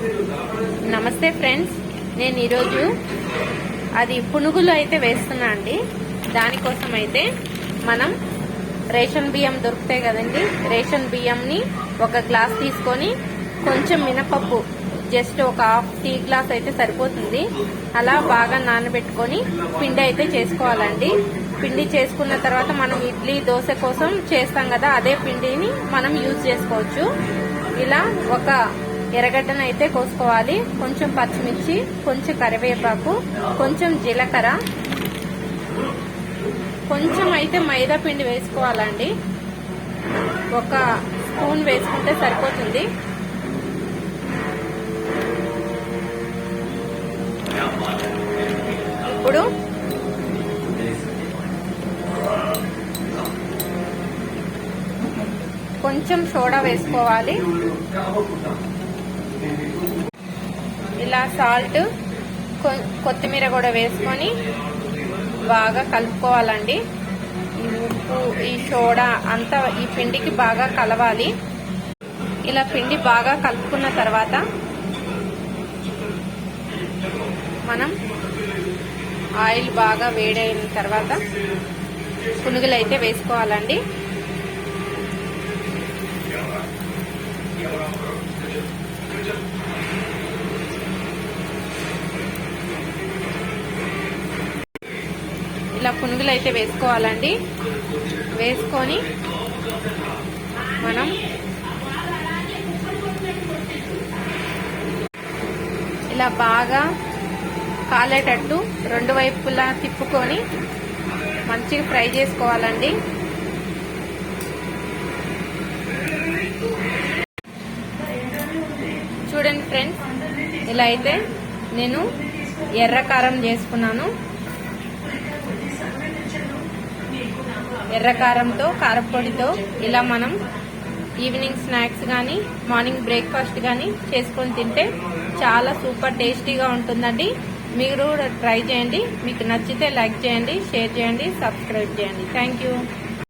నమస్తే ఫ్రెండ్స్, నేను ఈరోజు అది పునుగులు అయితే వేస్తున్నా అండి. దానికోసం అయితే మనం రేషన్ బియ్యం దొరుకుతాయి కదండి, రేషన్ బియ్యంని ఒక గ్లాస్ తీసుకొని కొంచెం మినపప్పు జస్ట్ ఒక హాఫ్ టీ గ్లాస్ అయితే సరిపోతుంది. అలా బాగా నానబెట్టుకొని పిండి అయితే చేసుకోవాలండి. పిండి చేసుకున్న తర్వాత మనం ఇడ్లీ దోశ కోసం చేస్తాం కదా, అదే పిండిని మనం యూజ్ చేసుకోవచ్చు. ఇలా ఒక ఎర్రగడ్డను అయితే కోసుకోవాలి, కొంచెం పచ్చిమిర్చి, కొంచెం కరివేపాకు, కొంచెం జీలకర్ర, కొంచెం అయితే మైదా పిండి వేసుకోవాలండి. ఒక స్పూన్ వేసుకుంటే సరిపోతుంది. ఇప్పుడు కొంచెం సోడా వేసుకోవాలి. ఇలా సాల్ట్, కొత్తిమీర కూడా వేసుకొని బాగా కలుపుకోవాలండి. ఈ ఉప్పు, ఈ సోడా అంతా ఈ పిండికి బాగా కలవాలి. ఇలా పిండి బాగా కలుపుకున్న తర్వాత మనం ఆయిల్ బాగా వేడైన తర్వాత పునుగులు అయితే వేసుకోవాలండి. ఇలా పునుగులు అయితే వేసుకోవాలండి. వేసుకొని మనం ఇలా బాగా కాలేటట్టు రెండు వైపులా తిప్పుకొని మంచిగా ఫ్రై చేసుకోవాలండి. చూడండి ఫ్రెండ్స్, ఇలా అయితే నేను ఎర్ర కారం చేసుకున్నాను. ఎర్ర కారంతో, కారపొడితో ఇలా మనం ఈవినింగ్ స్నాక్స్ కానీ మార్నింగ్ బ్రేక్ఫాస్ట్ కానీ చేసుకొని తింటే చాలా సూపర్ టేస్టీగా ఉంటుందండి. మీరు ట్రై చేయండి. మీకు నచ్చితే లైక్ చేయండి, షేర్ చేయండి, సబ్స్క్రైబ్ చేయండి. Thank you.